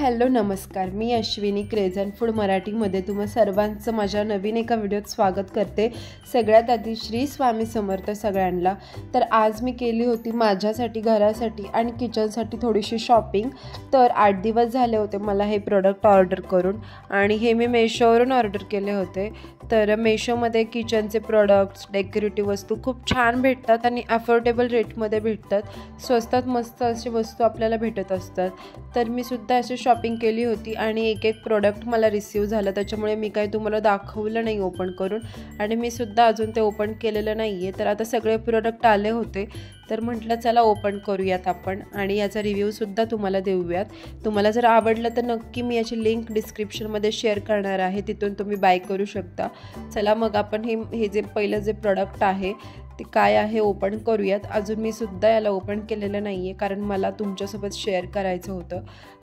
Hello नमस्कार, मी Ashwini craze and food मराठीमध्ये तुम्हा सर्वांचं माझ्या नवीन एका व्हिडिओत स्वागत करते। सगळ्यात आधी श्री स्वामी समर्थ सगळ्यांना। तर आज मी केली होती माझ्यासाठी, घरासाठी आणि किचनसाठी थोडीशी शॉपिंग। तर 8 दिवस झाले होते मला हे प्रोडक्ट ऑर्डर करून आणि हे मी मेशोवरून ऑर्डर केले होते। तर मेशोमध्ये किचनचे प्रोडक्ट्स, डेकोरेटिव्ह वस्तू खूप छान भेटतात आणि अफोर्डेबल रेटमध्ये भेटतात। स्वस्तात मस्त अशी वस्तू आपल्याला भेटत असतात। तर मी सुद्धा अशी शॉपिंग केली होती आणि एक प्रोडक्ट मला रिसीव झालं, त्याच्यामुळे मी काही तुम्हाला दाखवलं नाही ओपन करून आणि मी सुद्धा अजून ते ओपन केलेलं नाही आहे। तर आता सगळे प्रोडक्ट आले होते तर म्हटलं चला ओपन करूयात आपण आणि याचा रिव्ह्यूसुद्धा तुम्हाला देऊयात। तुम्हाला जर आवडलं तर नक्की मी याची लिंक डिस्क्रिप्शनमध्ये शेअर करणार आहे, तिथून तुम्ही बाय करू शकता। चला मग आपण हे जे पहिलं जे प्रोडक्ट आहे ते काय आहे ओपन करूयात। अजून मी सुद्धा याला ओपन केलेलं नाही आहे कारण मला तुमच्यासोबत शेअर करायचं होतं।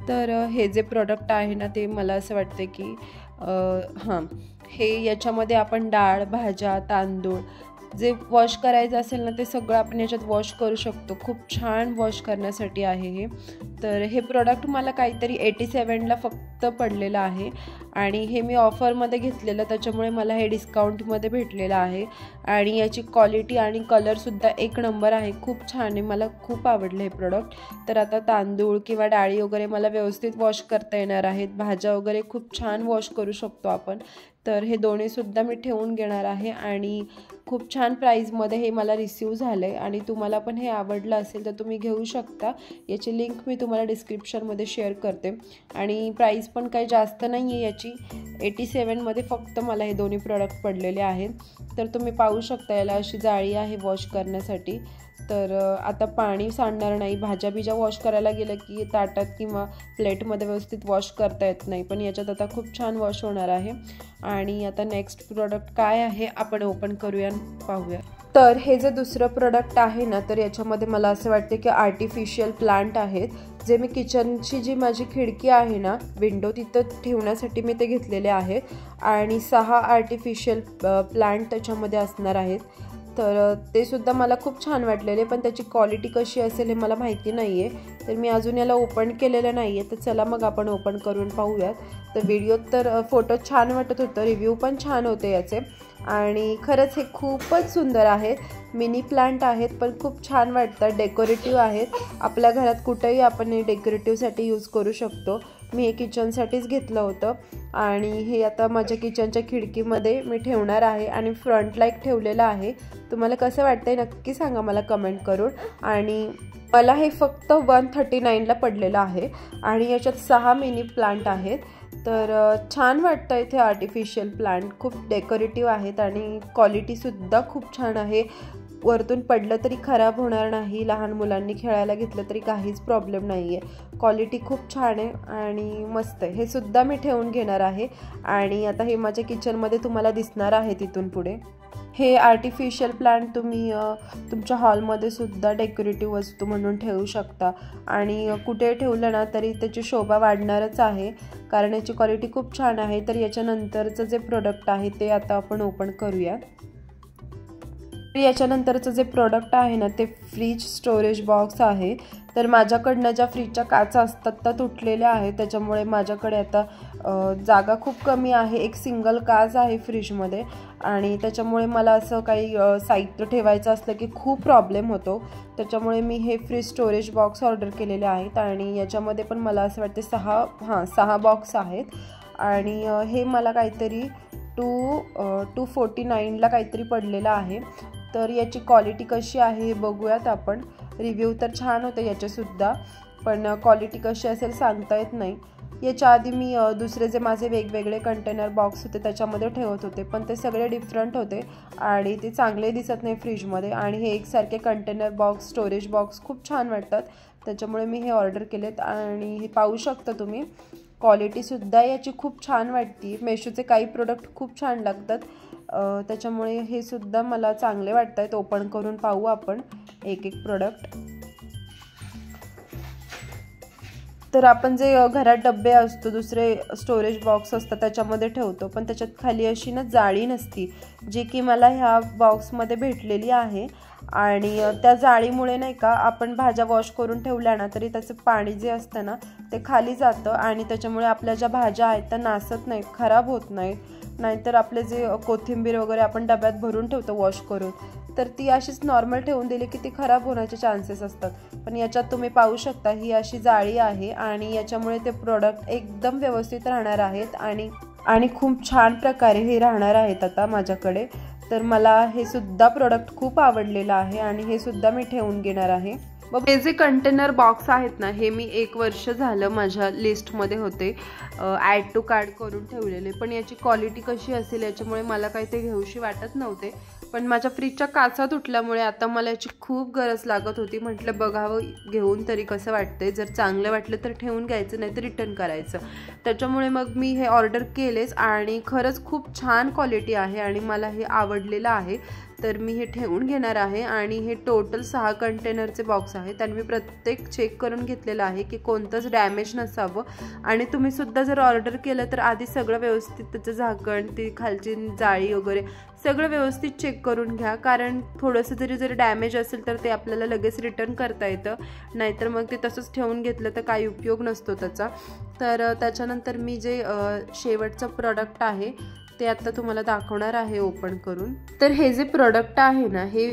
तर हे जे प्रोडक्ट आहे ना ते मला असं वाटते की हे याच्यामध्ये आपण डाळ, भाज्या, तांदूळ जे वॉश करायचं असेल ना ते सगळं आपण याच्यात वॉश करू शकतो। खूप छान वॉश करण्यासाठी आहे हे। तर हे प्रोडक्ट मला काहीतरी 87ला फक्त पडलेलं आहे आणि हे मी ऑफरमध्ये घेतलेलं, त्याच्यामुळे मला हे डिस्काउंटमध्ये भेटलेलं आहे आणि याची क्वालिटी आणि कलरसुद्धा एक नंबर आहे, खूप छान आहे, मला खूप आवडलं हे प्रोडक्ट। तर आता तांदूळ किंवा डाळी वगैरे मला व्यवस्थित वॉश करता येणार आहेत, भाज्या वगैरे खूप छान वॉश करू शकतो आपण। तर हे दोन्हीसुद्धा मी ठेवून घेणार आहे आणि खूप छान प्राईजमध्ये हे मला रिसीव झालं आहे आणि तुम्हाला पण हे आवडलं असेल तर तुम्ही घेऊ शकता। याची लिंक मी तुम्हाला डिस्क्रिप्शनमध्ये शेअर करते आणि प्राईस पण काही जास्त नाही आहे याची, 87मध्ये फक्त मला हे दोन्ही प्रोडक्ट पडलेले आहेत। तर तुम्ही पाहू शकता याला अशी जाळी आहे वॉश करण्यासाठी। तर आता पाणी सांडणार नाही, भाज्या बिज्या वॉश करायला गेलं की ताटात किंवा प्लेटमध्ये व्यवस्थित वॉश करता येत नाही, पण याच्यात आता खूप छान वॉश होणार आहे। आणि आता नेक्स्ट प्रोडक्ट काय आहे आपण ओपन करूया पाहूया। तर हे जे दुसरं प्रोडक्ट आहे ना तर याच्यामध्ये मला असं वाटते की आर्टिफिशियल प्लांट आहेत, जे मी किचनची जी माझी खिडकी आहे ना विंडो तिथं ठेवण्यासाठी मी ते घेतलेले आहेत आणि 6 आर्टिफिशियल प्लांट त्याच्यामध्ये असणार आहेत। तर ते सुद्धा मला खूप छान वाटलेले, पण त्याची क्वालिटी कशी असेल हे मला माहिती नाही आहे, तर मी अजून याला ओपन केलेलं नाही आहे। तर चला मग आपण ओपन करून पाहूयात। तर व्हिडिओत तर फोटो छान वाटत होतं, रिव्ह्यू पण छान होते याचे आणि खरंच हे खूपच सुंदर आहेत। मिनी प्लांट आहेत पण खूप छान वाटतात, डेकोरेटिव्ह आहेत, आपल्या घरात कुठेही आपण हे डेकोरेटिव्हसाठी यूज करू शकतो। मी हे किचनसाठीच घेतलं होतं आणि हे आता माझ्या किचनच्या खिडकीमध्ये मी ठेवणार आहे आणि फ्रंटला एक ठेवलेलं आहे। तुम्हाला कसं वाटतंय नक्की सांगा मला कमेंट करून। आणि मला हे फक्त 139ला पडलेलं आहे आणि याच्यात 6 मिनी प्लांट आहेत। तर छान वाटतं इथे आर्टिफिशियल प्लांट, खूप डेकोरेटिव्ह आहेत आणि क्वालिटीसुद्धा खूप छान आहे। वरतून पडलं तरी खराब होणार नाही, लहान मुलांनी खेळायला घेतलं तरी काहीच प्रॉब्लेम नाही आहे, क्वालिटी खूप छान आहे आणि मस्त आहे। हे सुद्धा मी ठेवून घेणार आहे आणि आता हे माझ्या किचनमध्ये तुम्हाला दिसणार आहे तिथून पुढे। हे आर्टिफिशियल प्लांट तुम्ही तुमच्या हॉलमध्ये सुद्धा डेकोरेटिव्ह वस्तू म्हणून ठेवू शकता आणि कुठे ठेवलं ना तरी त्याची शोभा वाढणारच आहे कारण याची क्वालिटी खूप छान आहे। तर याच्यानंतरचं जे प्रोडक्ट आहे ते आता आपण ओपन करूया। याच्यानंतरचं जे प्रोडक्ट आहे ना ते फ्रीज स्टोरेज बॉक्स आहे। तर माझ्याकडनं ज्या फ्रीजच्या काचा असतात त्या तुटलेल्या आहेत, त्याच्यामुळे माझ्याकडे आता जागा खूप कमी आहे, एक सिंगल काच आहे फ्रीजमध्ये आणि त्याच्यामुळे मला असं काही साहित्य ठेवायचं असलं की खूप प्रॉब्लेम होतो। त्याच्यामुळे मी हे फ्रीज स्टोरेज बॉक्स ऑर्डर केलेले आहेत आणि याच्यामध्ये पण मला असं वाटते 6 बॉक्स आहेत आणि हे मला काहीतरी 249ला काहीतरी पडलेलं आहे। तर याची क्वालिटी कशी आहे हे बघूयात आपण। रिव्ह्यू तर छान होते याचेसुद्धा, पण क्वालिटी कशी असेल सांगता येत नाही। याच्या आधी मी दुसरे जे माझे वेगवेगळे कंटेनर बॉक्स होते त्याच्यामध्ये ठेवत होते, पण ते सगळे डिफरंट होते आणि ते चांगले दिसत नाही फ्रीजमध्ये आणि हे एकसारखे कंटेनर बॉक्स, स्टोरेज बॉक्स खूप छान वाटतात, त्याच्यामुळे मी हे ऑर्डर केलेत आणि हे पाहू शकता तुम्ही। क्वालिटीसुद्धा याची खूप छान वाटते, मेशोचे काही प्रोडक्ट खूप छान लागतात, त्याच्यामुळे हे सुद्धा मला चांगले वाटत आहेत। ओपन करून पाहू आपण एक प्रोडक्ट। तर आपण जे घरात डब्बे असतो, दुसरे स्टोरेज बॉक्स असतात त्याच्यामध्ये ठेवतो, पण त्याच्यात खाली अशी ना जाळी नसती, जी की मला ह्या बॉक्समध्ये भेटलेली आहे आणि त्या जाळीमुळे नाही का आपण भाज्या वॉश करून ठेवल्या ना तरी त्याचं पाणी जे असतं ना ते खाली जातं आणि त्याच्यामुळे आपल्या ज्या भाज्या आहेत त्या नासत नाहीत, खराब होत नाहीत। नाहीतर आपले जे कोथिंबीर वगैरे आपण डब्यात भरून ठेवतो वॉश करून, तर ती अशीच नॉर्मल ठेवून दिली की ती खराब होण्याचे चान्सेस असतात। पण याच्यात तुम्ही पाहू शकता ही अशी जाळी आहे आणि याच्यामुळे ते प्रोडक्ट एकदम व्यवस्थित राहणार आहेत आणि खूप छान प्रकारे हे राहणार आहेत आता माझ्याकडे। तर मला हे सुद्धा प्रोडक्ट खूप आवडलेलं आहे आणि हे सुद्धा मी ठेवून घेणार आहे। हे जे कंटेनर बॉक्स आहेत ना हे मी 1 वर्ष झालं माझ्या लिस्टमध्ये होते, ॲड टू कार्ट करून ठेवलेले, पण याची क्वालिटी कशी असेल याच्यामुळे मला काही ते घेऊशी वाटत नव्हते। पण माझ्या फ्रीजच्या काचा तुटल्यामुळे आता मला याची खूप गरज लागत होती। म्हटलं बघावं घेऊन तरी कसं वाटतंय, जर चांगलं वाटलं तर ठेवून घ्यायचं, नाही तर रिटर्न करायचं। त्याच्यामुळे मग मी हे ऑर्डर केलेच आणि खरंच खूप छान क्वालिटी आहे आणि मला हे आवडलेलं आहे। तर मी हे ठेवून घेणार आहे आणि हे टोटल 6 कंटेनरचे बॉक्स आहेत आणि मी प्रत्येक चेक करून घेतलेलं आहे की कोणतंच डॅमेज नसावं। आणि तुम्ही सुद्धा जर ऑर्डर केलं तर आधी सगळं व्यवस्थित, त्याचं झाकण, ती खालची जाळी वगैरे सगळं व्यवस्थित चेक करून घ्या, कारण थोडंसं जरी डॅमेज असेल तर ते आपल्याला लगेच रिटर्न करता येतं, नाहीतर मग ते तसंच ठेवून घेतलं तर काही उपयोग नसतो त्याचा। तर त्याच्यानंतर मी जे शेवटचं प्रोडक्ट आहे ते आता तुम्हाला दाखवणार आहे ओपन करून। तर हे जे प्रोडक्ट आहे ना हे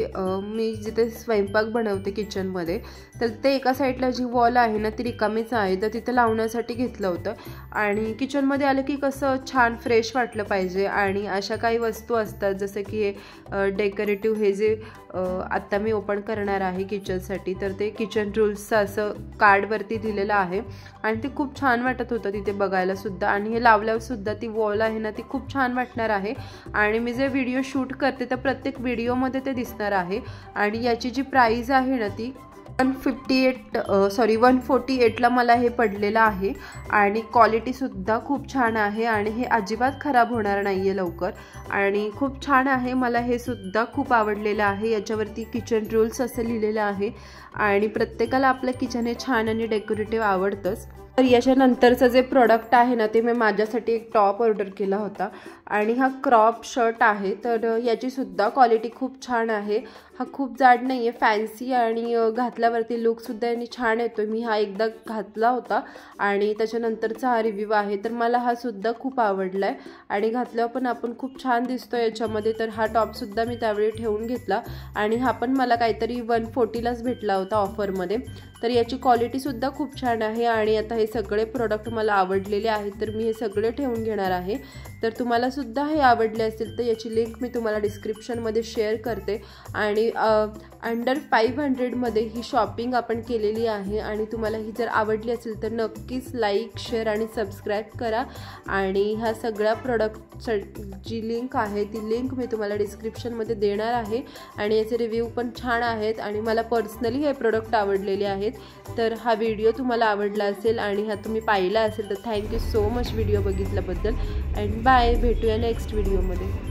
मी जिथे स्वयंपाक बनवते किचनमध्ये, तर ते एका साईडला जी वॉल आहे ना ती रिकामीच आहे, तर तिथे लावण्यासाठी घेतलं होतं। आणि किचनमध्ये आलं की कसं छान फ्रेश वाटलं पाहिजे आणि अशा काही वस्तू असतात जसं की हे डेकोरेटिव्ह, हे जे आत्ता मी ओपन करणार आहे किचनसाठी, तर ते किचन रूल्सचं असं कार्डवरती दिलेलं आहे आणि ते खूप छान वाटत होतं तिथे बघायला सुद्धा। आणि हे लावल्यावर सुद्धा ती वॉल आहे ना ती खूप छान वाटणार आहे आणि मी जे व्हिडिओ शूट करते तर प्रत्येक व्हिडिओमध्ये ते दिसणार आहे। आणि याची जी प्राईस आहे ना ती 148ला मला हे पडलेलं आहे आणि क्वालिटीसुद्धा खूप छान आहे आणि हे अजिबात खराब होणार नाही आहे लवकर आणि खूप छान आहे। मला हे सुद्धा खूप आवडलेलं आहे। याच्यावरती किचन रूल्स असं लिहिलेलं आहे आणि प्रत्येकाला आपलं किचन हे छान आणि डेकोरेटिव्ह आवडतंच। तर याच्यानंतरचं जे प्रोडक्ट आहे ना ते मी माझ्यासाठी एक टॉप ऑर्डर केला होता आणि हा क्रॉप शर्ट आहे। तर याची सुद्धा क्वालिटी खूप छान आहे, हा खूप जाड नाही आहे, फॅन्सी आणि घातल्यावरती लुकसुद्धा याने छान येतो। मी हा एकदा घातला होता आणि त्याच्यानंतरचा हा रिव्ह्यू आहे, तर मला हा सुद्धा खूप आवडला आहे आणि घातल्यावर पण आपण खूप छान दिसतो याच्यामध्ये। तर हा टॉपसुद्धा मी त्यावेळी ठेवून घेतला आणि हा पण मला काहीतरी 140लाच भेटला होता ऑफरमध्ये। तर याची क्वालिटीसुद्धा खूप छान आहे आणि आता हे सगळे प्रोडक्ट मला आवडलेले आहेत, तर मी हे सगळे ठेवून घेणार आहे। तर तुम्हाला सुद्धा हे आवडले असेल तर याची लिंक मी तुम्हाला डिस्क्रिप्शनमध्ये शेअर करते आणि अंडर 500मध्ये ही शॉपिंग आपण केलेली आहे आणि तुम्हाला ही जर आवडली असेल तर नक्कीच लाईक, शेअर आणि सबस्क्राईब करा। आणि ह्या सगळ्या प्रोडक्ट जी लिंक आहे ती लिंक मी तुम्हाला डिस्क्रिप्शनमध्ये देणार आहे आणि याचे रिव्ह्यू पण छान आहेत आणि मला पर्सनली हे प्रोडक्ट आवडलेले आहेत। तर हा व्हिडिओ तुम्हाला आवडला असेल आणि हा तुम्ही पाहिला असेल तर थँक्यू सो मच व्हिडिओ बघितल्याबद्दल अँड बाय, भेटूया नेक्स्ट व्हिडिओमध्ये।